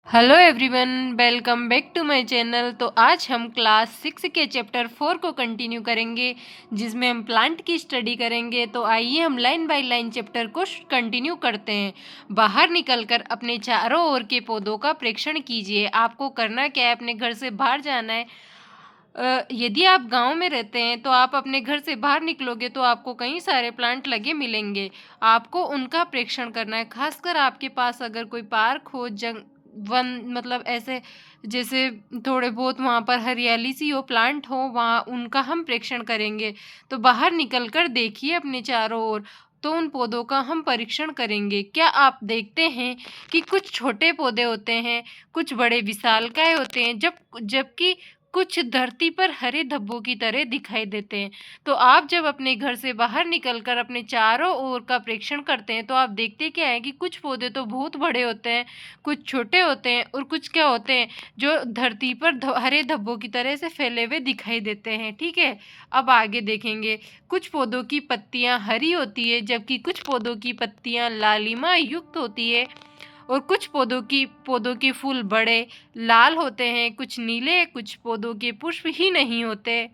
Hello everyone, welcome back to my channel. तो आज हम क्लास 6 के चैप्टर 4 को कंटिन्यू करेंगे, जिसमें हम प्लांट की स्टडी करेंगे। तो आइए हम लाइन बाय लाइन चैप्टर को कंटिन्यू करते हैं। बाहर निकलकर अपने चारों ओर के पौधों का प्रेक्षण कीजिए। आपको करना क्या है, अपने घर से बाहर जाना है। यदि आप गांव में रहते हैं तो आप अपने घर से बाहर निकलोगे तो आपको कई सारे प्लांट लगे मिलेंगे। आपको उनका प्रेक्षण करना है। खासकर आपके पास अगर कोई पार्क हो, वन मतलब ऐसे जैसे थोड़े बहुत वहाँ पर हरियाली सी हो, प्लांट हो, वहाँ उनका हम प्रेक्षण करेंगे। तो बाहर निकलकर देखिए अपने चारों ओर, तो उन पौधों का हम परीक्षण करेंगे। क्या आप देखते हैं कि कुछ छोटे पौधे होते हैं, कुछ बड़े विशालकाय होते हैं, जबकि कुछ धरती पर हरे धब्बों की तरह दिखाई देते हैं। तो आप जब अपने घर से बाहर निकलकर अपने चारों ओर का प्रेक्षण करते हैं तो आप देखते क्या है कि कुछ पौधे तो बहुत बड़े होते हैं, कुछ छोटे होते हैं, और कुछ क्या होते हैं जो धरती पर हरे धब्बों की तरह से फैले हुए दिखाई देते हैं। ठीक है, अब आगे देखेंगे। कुछ पौधों की पत्तियां हरी होती है, जबकि कुछ पौधों की पत्तियां लालिमा युक्त होती है, और कुछ पौधों के फूल बड़े लाल होते हैं, कुछ नीले, कुछ पौधों के पुष्प ही नहीं होते।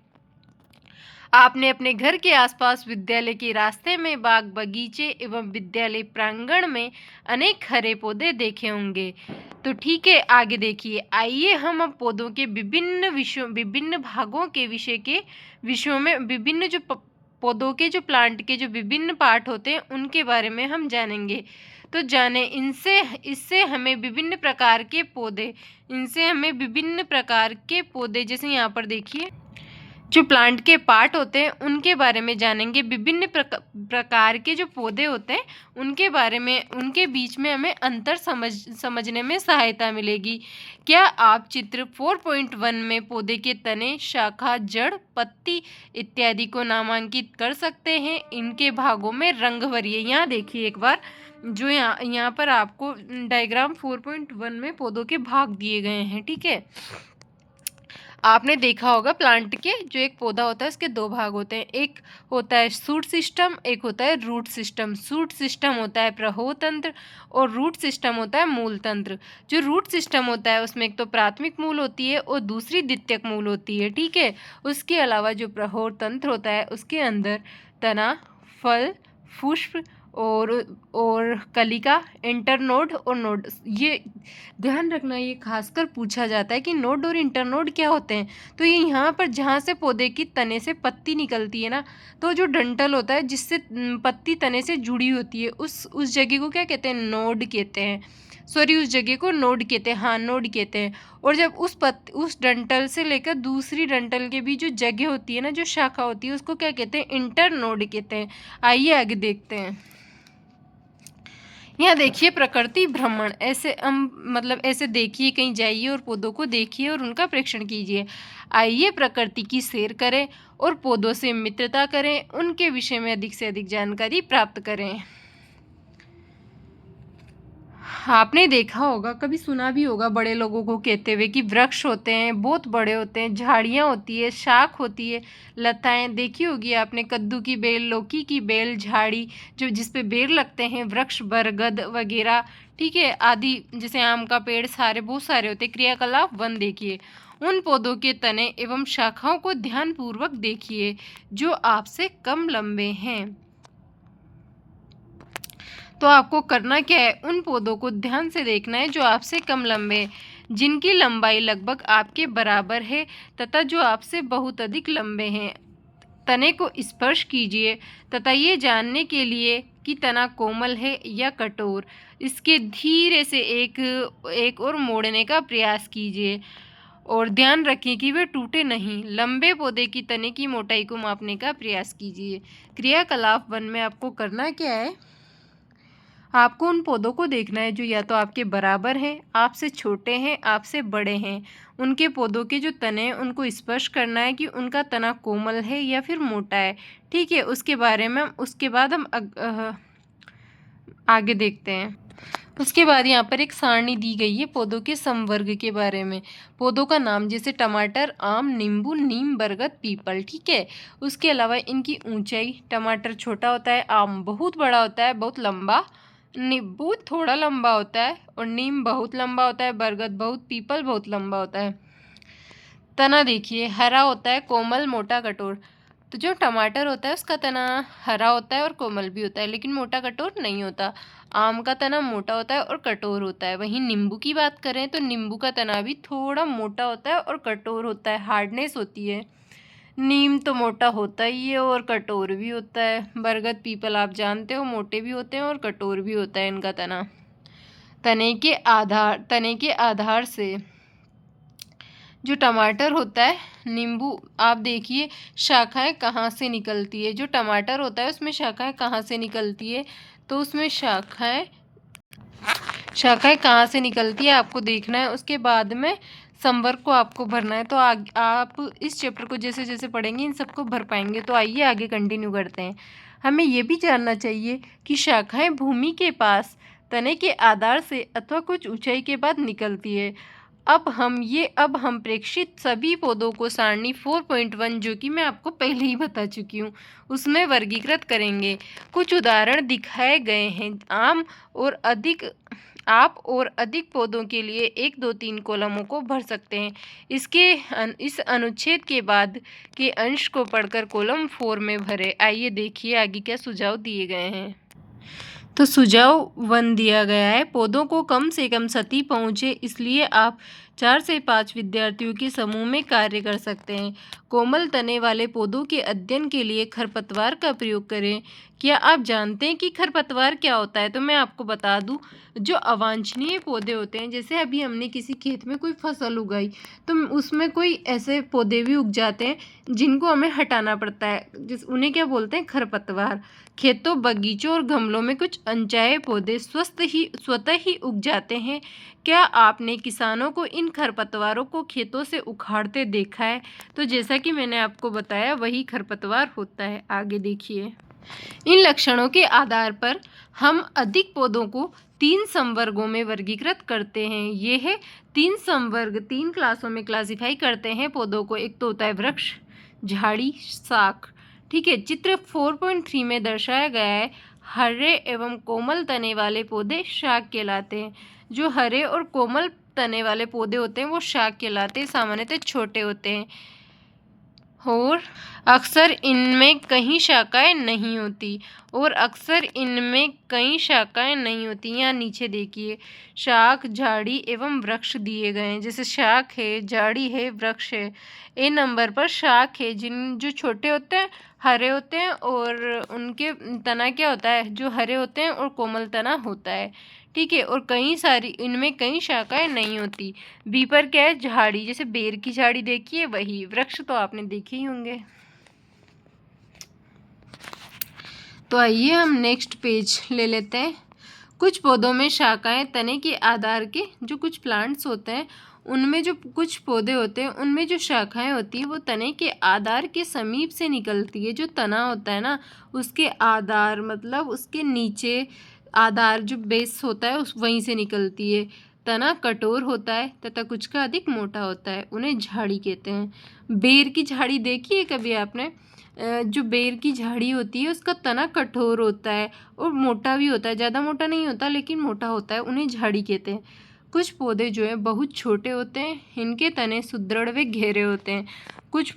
आपने अपने घर के आसपास, विद्यालय के रास्ते में, बाग बगीचे एवं विद्यालय प्रांगण में अनेक हरे पौधे देखे होंगे। तो ठीक है, आगे देखिए। आइए हम अब पौधों के विभिन्न भागों के विषयों में विभिन्न पौधों के प्लांट के विभिन्न पार्ट होते हैं उनके बारे में हम जानेंगे। तो जाने इससे हमें विभिन्न प्रकार के पौधे जैसे यहाँ पर देखिए जो प्लांट के पार्ट होते हैं उनके बारे में जानेंगे। विभिन्न प्रकार के जो पौधे होते हैं उनके बारे में, उनके बीच में हमें अंतर समझने में सहायता मिलेगी। क्या आप चित्र 4.1 में पौधे के तने, शाखा, जड़, पत्ती इत्यादि को नामांकित कर सकते हैं? इनके भागों में रंग भरिए। यहाँ देखिए एक बार, जो यहाँ पर आपको डायग्राम 4.1 में पौधों के भाग दिए गए हैं। ठीक है, आपने देखा होगा प्लांट के जो एक पौधा होता है उसके दो भाग होते हैं। एक होता है शूट सिस्टम, एक होता है रूट सिस्टम। शूट सिस्टम होता है प्रवाह तंत्र और रूट सिस्टम होता है मूल तंत्र। जो रूट सिस्टम होता है उसमें एक तो प्राथमिक मूल होती है और दूसरी द्वितीयक मूल होती है। ठीक है, उसके अलावा जो प्रवाह तंत्र होता है उसके अंदर तना, फल, पुष्प और कलिका, इंटरनोड और नोड। ये ध्यान रखना, ये खासकर पूछा जाता है कि नोड और इंटरनोड क्या होते हैं। तो ये यहाँ पर जहाँ से पौधे की तने से पत्ती निकलती है ना, तो जो डंठल होता है जिससे पत्ती तने से जुड़ी होती है उस जगह को क्या कहते हैं? नोड कहते हैं। सॉरी, उस जगह को नोड कहते हैं। हाँ, नोड कहते हैं। और जब उस डंठल से लेकर दूसरी डंठल के भी जो जगह होती है ना, जो शाखा होती है, उसको क्या कहते हैं? इंटरनोड कहते हैं। आइए आगे देखते हैं। यहाँ देखिए प्रकृति भ्रमण। ऐसे ऐसे देखिए, कहीं जाइए और पौधों को देखिए और उनका प्रेक्षण कीजिए। आइए प्रकृति की सैर करें और पौधों से मित्रता करें, उनके विषय में अधिक से अधिक जानकारी प्राप्त करें। आपने देखा होगा, कभी सुना भी होगा बड़े लोगों को कहते हुए कि वृक्ष होते हैं, बहुत बड़े होते हैं, झाड़ियाँ होती है, शाख होती है, लताएं देखी होगी आपने, कद्दू की बेल, लौकी की बेल, झाड़ी जो जिस पे बेर लगते हैं, वृक्ष, बरगद वगैरह। ठीक है, आदि जैसे आम का पेड़, सारे बहुत सारे होते हैं। क्रियाकलाप 1 देखिए। उन पौधों के तने एवं शाखाओं को ध्यानपूर्वक देखिए जो आपसे कम लंबे हैं। तो आपको करना क्या है? उन पौधों को ध्यान से देखना है जो आपसे कम लंबे हैं, जिनकी लंबाई लगभग आपके बराबर है तथा जो आपसे बहुत अधिक लंबे हैं। तने को स्पर्श कीजिए तथा ये जानने के लिए कि तना कोमल है या कठोर, इसके धीरे से एक और मोड़ने का प्रयास कीजिए और ध्यान रखें कि वे टूटे नहीं। लंबे पौधे की तने की मोटाई को मापने का प्रयास कीजिए। क्रियाकलाप 1 में आपको करना क्या है? आपको उन पौधों को देखना है जो या तो आपके बराबर हैं, आपसे छोटे हैं, आपसे बड़े हैं। उनके पौधों के जो तने हैं उनको स्पर्श करना है कि उनका तना कोमल है या फिर मोटा है। ठीक है, उसके बाद हम आगे देखते हैं। उसके बाद यहाँ पर एक सारणी दी गई है पौधों के संवर्ग के बारे में। पौधों का नाम जैसे टमाटर, आम, नींबू, नीम, बरगद, पीपल। ठीक है, उसके अलावा इनकी ऊंचाई, टमाटर छोटा होता है, आम बहुत बड़ा होता है, बहुत लंबा, नींबू थोड़ा लंबा होता है और नीम बहुत लंबा होता है, बरगद बहुत, पीपल बहुत लंबा होता है। तना देखिए हरा होता है, कोमल, मोटा, कठोर। तो जो टमाटर होता है उसका तना हरा होता है और कोमल भी होता है, लेकिन मोटा कठोर नहीं होता। आम का तना मोटा होता है और कठोर होता है। वहीं नींबू की बात करें तो नींबू का तना भी थोड़ा मोटा होता है और कठोर होता है, हार्डनेस होती है। नीम तो मोटा होता ही है और कठोर भी होता है। बरगद, पीपल आप जानते हो मोटे भी होते हैं और कठोर भी होता है इनका तना। तने के आधार से जो टमाटर होता है, नींबू आप देखिए शाखाएं कहाँ से निकलती है। जो टमाटर होता है उसमें शाखाएं कहाँ से निकलती है, तो उसमें शाखाएं कहाँ से निकलती है आपको देखना है। उसके बाद में संवर्ग को आपको भरना है। तो आप इस चैप्टर को जैसे जैसे पढ़ेंगे इन सबको भर पाएंगे। तो आइए आगे कंटिन्यू करते हैं। हमें ये भी जानना चाहिए कि शाखाएं भूमि के पास तने के आधार से अथवा कुछ ऊंचाई के बाद निकलती है। अब हम प्रेक्षित सभी पौधों को सारणी 4.1 जो कि मैं आपको पहले ही बता चुकी हूँ उसमें वर्गीकृत करेंगे। कुछ उदाहरण दिखाए गए हैं। आप और अधिक पौधों के लिए 1, 2, 3 कॉलमों को भर सकते हैं। इस अनुच्छेद के बाद के अंश को पढ़कर कॉलम 4 में भरें। आइए देखिए आगे क्या सुझाव दिए गए हैं। तो सुझाव 1 दिया गया है, पौधों को कम से कम क्षति पहुँचे इसलिए आप 4 से 5 विद्यार्थियों के समूह में कार्य कर सकते हैं। कोमल तने वाले पौधों के अध्ययन के लिए खरपतवार का प्रयोग करें। क्या आप जानते हैं कि खरपतवार क्या होता है? तो मैं आपको बता दूं, जो अवांछनीय पौधे होते हैं, जैसे अभी हमने किसी खेत में कोई फसल उगाई तो उसमें कोई ऐसे पौधे भी उग जाते हैं जिनको हमें हटाना पड़ता है, उन्हें क्या बोलते हैं? खरपतवार। खेतों, बगीचों और गमलों में कुछ अनचाहे पौधे स्वतः ही उग जाते हैं। क्या आपने किसानों को इन खरपतवारों को खेतों से उखाड़ते देखा है? तो जैसा कि मैंने आपको बताया वही खरपतवार होता है। आगे देखिए। इन लक्षणों के आधार पर हम अधिक पौधों को 3 संवर्गों में वर्गीकृत करते हैं। ये है 3 संवर्ग, 3 क्लासों में क्लासिफाई करते हैं पौधों को। एक तो होता है वृक्ष, झाड़ी, शाख। ठीक है, चित्र 4.3 में दर्शाया गया है हरे एवं कोमल तने वाले पौधे शाख कहलाते हैं। जो हरे और कोमल तने वाले पौधे होते हैं वो शाख कहलाते हैं, सामान्यतः छोटे होते हैं और अक्सर इनमें कई शाखाएं नहीं होती यहाँ नीचे देखिए शाख, झाड़ी एवं वृक्ष दिए गए हैं। जैसे शाख है, झाड़ी है, वृक्ष है। ए नंबर पर शाख है, जो छोटे होते हैं, हरे होते हैं और उनके तना क्या होता है? जो हरे होते हैं और कोमल तना होता है। ठीक है, और इनमें कई शाखाएं नहीं होती। बी पर क्या है? झाड़ी। जैसे बेर की झाड़ी देखिए वही। वृक्ष तो आपने देखे ही होंगे। तो आइए हम नेक्स्ट पेज ले लेते हैं। कुछ पौधों में शाखाएं तने के आधार के, जो कुछ प्लांट्स होते हैं उनमें जो कुछ पौधे होते हैं उनमें जो शाखाएं होती है वो तने के आधार के समीप से निकलती है। जो तना होता है ना उसके आधार मतलब उसके नीचे आधार जो बेस होता है उस वहीं से निकलती है। तना कठोर होता है तथा कुछ का अधिक मोटा होता है, उन्हें झाड़ी कहते हैं। बेर की झाड़ी देखी है कभी आपने? जो बेर की झाड़ी होती है उसका तना कठोर होता है और मोटा भी होता है, ज़्यादा मोटा नहीं होता लेकिन मोटा होता है, उन्हें झाड़ी कहते हैं। कुछ पौधे जो हैं बहुत छोटे होते हैं, इनके तने सुदृढ़ व घेरे होते हैं। कुछ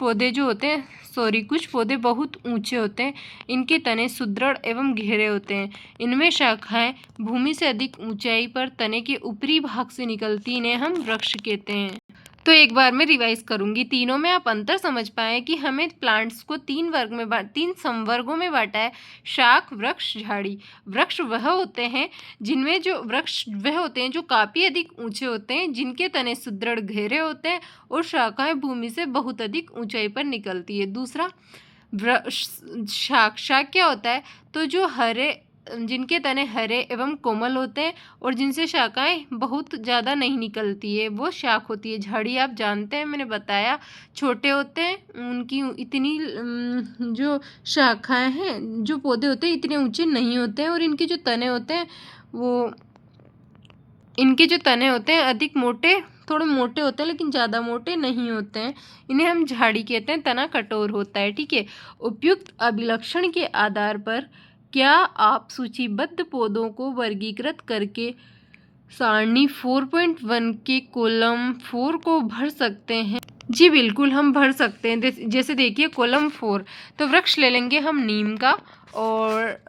पौधे बहुत ऊंचे होते हैं, इनके तने सुदृढ़ एवं घेरे होते हैं। इनमें शाखाएं भूमि से अधिक ऊंचाई पर तने के ऊपरी भाग से निकलती, इन्हें हम वृक्ष कहते हैं। तो एक बार मैं रिवाइज करूंगी, तीनों में आप अंतर समझ पाए कि हमें प्लांट्स को 3 संवर्गों में बांटा है। शाख, वृक्ष, झाड़ी। वृक्ष वह होते हैं जो काफ़ी अधिक ऊंचे होते हैं, जिनके तने सुदृढ़ घेरे होते हैं और शाखाएं भूमि से बहुत अधिक ऊंचाई पर निकलती है। दूसरा शाख क्या होता है? तो जिनके तने हरे एवं कोमल होते हैं और जिनसे शाखाएं बहुत ज़्यादा नहीं निकलती है वो शाख होती है। झाड़ी आप जानते हैं, मैंने बताया छोटे होते हैं, उनकी इतनी जो शाखाएं हैं, जो पौधे होते हैं इतने ऊंचे नहीं होते हैं और इनके जो तने होते हैं अधिक मोटे, थोड़े मोटे होते हैं लेकिन ज़्यादा मोटे नहीं होते हैं, इन्हें हम झाड़ी कहते हैं। तना कठोर होता है। ठीक है, उपयुक्त अभिलक्षण के आधार पर क्या आप सूचीबद्ध पौधों को वर्गीकृत करके सारणी 4.1 के कॉलम 4 को भर सकते हैं? जी बिल्कुल, हम भर सकते हैं। जैसे देखिए कॉलम 4, तो वृक्ष ले लेंगे हम नीम का, और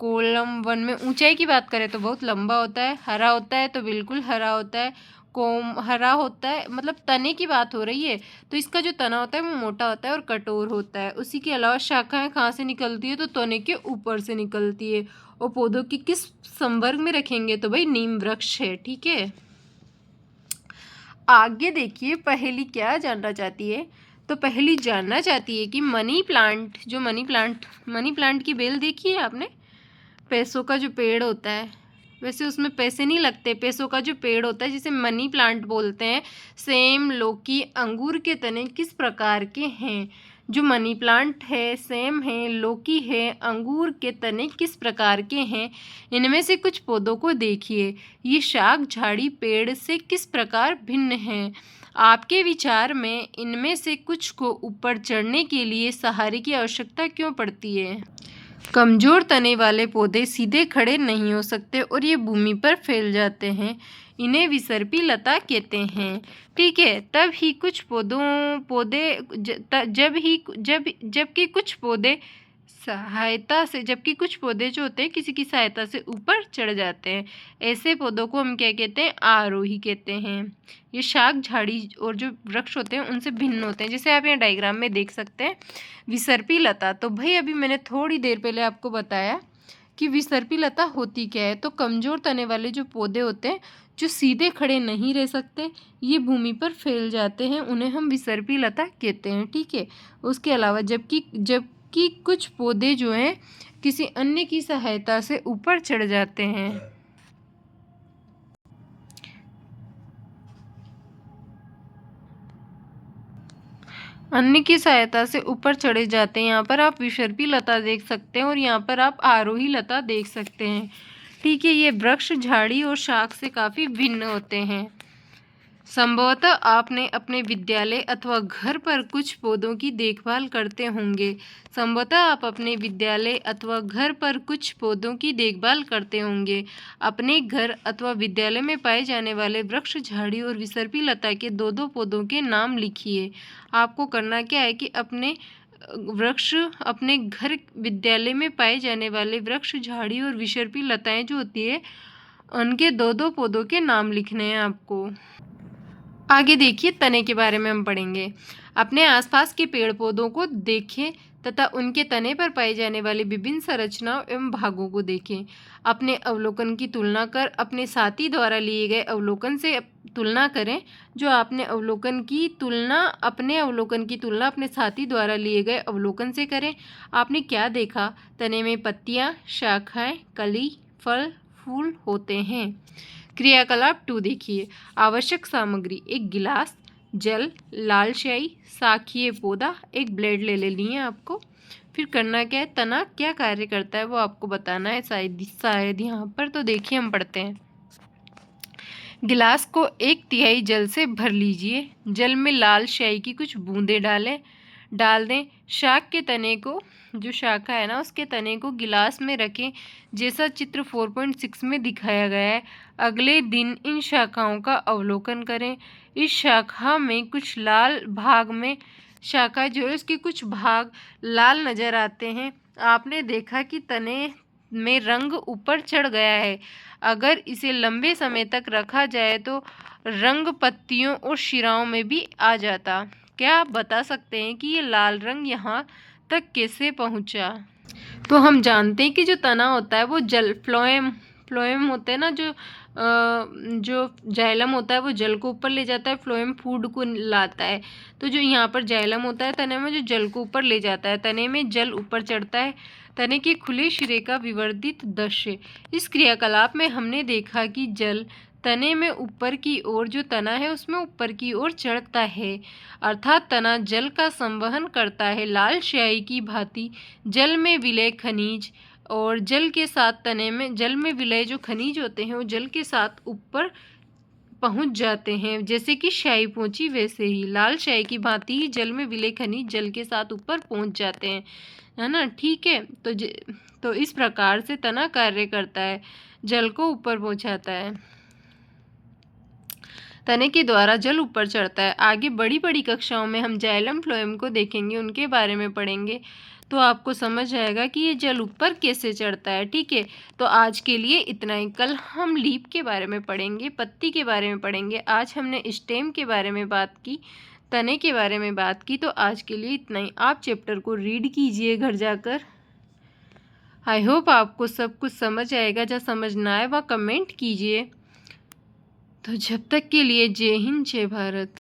कॉलम 1 में ऊंचाई की बात करें तो बहुत लंबा होता है, हरा होता है तो बिल्कुल हरा होता है, कोम हरा होता है, मतलब तने की बात हो रही है, तो इसका जो तना होता है वो मोटा होता है और कठोर होता है। उसी के अलावा शाखाएं कहाँ से निकलती है, तो तने के ऊपर से निकलती है। और पौधों की किस संवर्ग में रखेंगे, तो भाई नीम वृक्ष है। ठीक है, आगे देखिए पहेली क्या जानना चाहती है। तो पहेली जानना चाहती है कि मनी प्लांट की बेल देखी है आपने? पैसों का जो पेड़ होता है, वैसे उसमें पैसे नहीं लगते, पैसों का जो पेड़ होता है जिसे मनी प्लांट बोलते हैं, सेम, लौकी, अंगूर के तने किस प्रकार के हैं? जो मनी प्लांट है, सेम है, लौकी है, अंगूर के तने किस प्रकार के हैं? इनमें से कुछ पौधों को देखिए, ये शाख झाड़ी पेड़ से किस प्रकार भिन्न हैं? आपके विचार में इनमें से कुछ को ऊपर चढ़ने के लिए सहारे की आवश्यकता क्यों पड़ती है? कमजोर तने वाले पौधे सीधे खड़े नहीं हो सकते और ये भूमि पर फैल जाते हैं, इन्हें विसर्पी लता कहते हैं। ठीक है, जबकि कुछ पौधे जो होते हैं किसी की सहायता से ऊपर चढ़ जाते हैं, ऐसे पौधों को हम क्या कहते हैं? आरोही कहते हैं। ये शाख झाड़ी और जो वृक्ष होते हैं उनसे भिन्न होते हैं, जैसे आप यहाँ डायग्राम में देख सकते हैं। विसर्पी लता, तो भाई अभी मैंने थोड़ी देर पहले आपको बताया कि विसर्पी लता होती क्या है। तो कमजोर तने वाले जो पौधे होते हैं जो सीधे खड़े नहीं रह सकते, ये भूमि पर फैल जाते हैं, उन्हें हम विसर्पी लता कहते हैं। ठीक है, उसके अलावा जबकि कुछ पौधे जो हैं किसी अन्य की सहायता से ऊपर चढ़ जाते हैं। अन्य की सहायता से ऊपर चढ़े जाते हैं। यहाँ पर आप विसर्पी लता देख सकते हैं और यहाँ पर आप आरोही लता देख सकते हैं। ठीक है, ये वृक्ष झाड़ी और शाख से काफ़ी भिन्न होते हैं। संभवतः आपने अपने विद्यालय अथवा घर पर कुछ पौधों की देखभाल करते होंगे। अपने घर अथवा विद्यालय में पाए जाने वाले वृक्ष, झाड़ी और विसर्पी लता के दो पौधों के नाम लिखिए। आपको करना क्या है कि अपने घर, विद्यालय में पाए जाने वाले वृक्ष, झाड़ी और विसर्पी लताएं जो होती है उनके दो पौधों के नाम लिखने हैं आपको। आगे देखिए तने के बारे में हम पढ़ेंगे। अपने आसपास के पेड़ पौधों को देखें तथा उनके तने पर पाई जाने वाली विभिन्न संरचनाओं एवं भागों को देखें। अपने अवलोकन की तुलना कर अपने साथी द्वारा लिए गए अवलोकन से तुलना करें। जो अपने अवलोकन की तुलना अपने साथी द्वारा लिए गए अवलोकन से करें। आपने क्या देखा? तने में पत्तियां, शाखाएं, कली, फल, फूल होते हैं। क्रियाकलाप 2 देखिए। आवश्यक सामग्री: एक गिलास, जल, लाल स्याही, शाखीय पौधा, एक ब्लेड ले लेनी है आपको। फिर करना क्या है? तना क्या कार्य करता है वो आपको बताना है शायद यहाँ पर। तो देखिए हम पढ़ते हैं। गिलास को 1/3 जल से भर लीजिए। जल में लाल स्याही की कुछ बूंदें डाल दें। शाख के तने को, जो शाखा है ना, उसके तने को गिलास में रखें जैसा चित्र 4.6 में दिखाया गया है। अगले दिन इन शाखाओं का अवलोकन करें। इस शाखा में कुछ लाल भाग में शाखा जो है उसके कुछ भाग लाल नज़र आते हैं। आपने देखा कि तने में रंग ऊपर चढ़ गया है। अगर इसे लंबे समय तक रखा जाए तो रंग पत्तियों और शिराओं में भी आ जाता। क्या आप बता सकते हैं कि ये लाल रंग यहाँ तक कैसे पहुँचा? तो हम जानते हैं कि जो तना होता है वो जल, फ्लोएम होते हैं ना, जो जाइलम होता है वो जल को ऊपर ले जाता है, फ्लोएम फूड को लाता है। तो जो यहाँ पर जाइलम होता है तने में, जो जल को ऊपर ले जाता है, तने में जल ऊपर चढ़ता है। तने के खुले सिरे का विवर्धित दृश्य। इस क्रियाकलाप में हमने देखा कि जल तने में ऊपर की ओर, जो तना है उसमें ऊपर की ओर चढ़ता है, अर्थात तना जल का संवहन करता है। लाल स्याही की भांति जल में विलय खनिज और जल के साथ जल में विलय जो खनिज होते हैं वो जल के साथ ऊपर पहुंच जाते हैं। जैसे कि स्याही पहुंची वैसे ही, लाल स्याही की भांति ही जल में विलय खनिज जल के साथ ऊपर पहुंच जाते हैं, है ना। ठीक है, तो इस प्रकार से तना कार्य करता है, जल को ऊपर पहुंचाता है। तने के द्वारा जल ऊपर चढ़ता है। आगे बड़ी बड़ी कक्षाओं में हम जाइलम फ्लोएम को देखेंगे, उनके बारे में पढ़ेंगे, तो आपको समझ आएगा कि ये जल ऊपर कैसे चढ़ता है। ठीक है, तो आज के लिए इतना ही। कल हम लीफ के बारे में पढ़ेंगे, पत्ती के बारे में पढ़ेंगे। आज हमने स्टेम के बारे में बात की, तने के बारे में बात की। तो आज के लिए इतना ही। आप चैप्टर को रीड कीजिए घर जाकर। आई होप आपको सब कुछ समझ आएगा। जहाँ समझ ना आए वह कमेंट कीजिए। तो जब तक के लिए जय हिंद, जय भारत।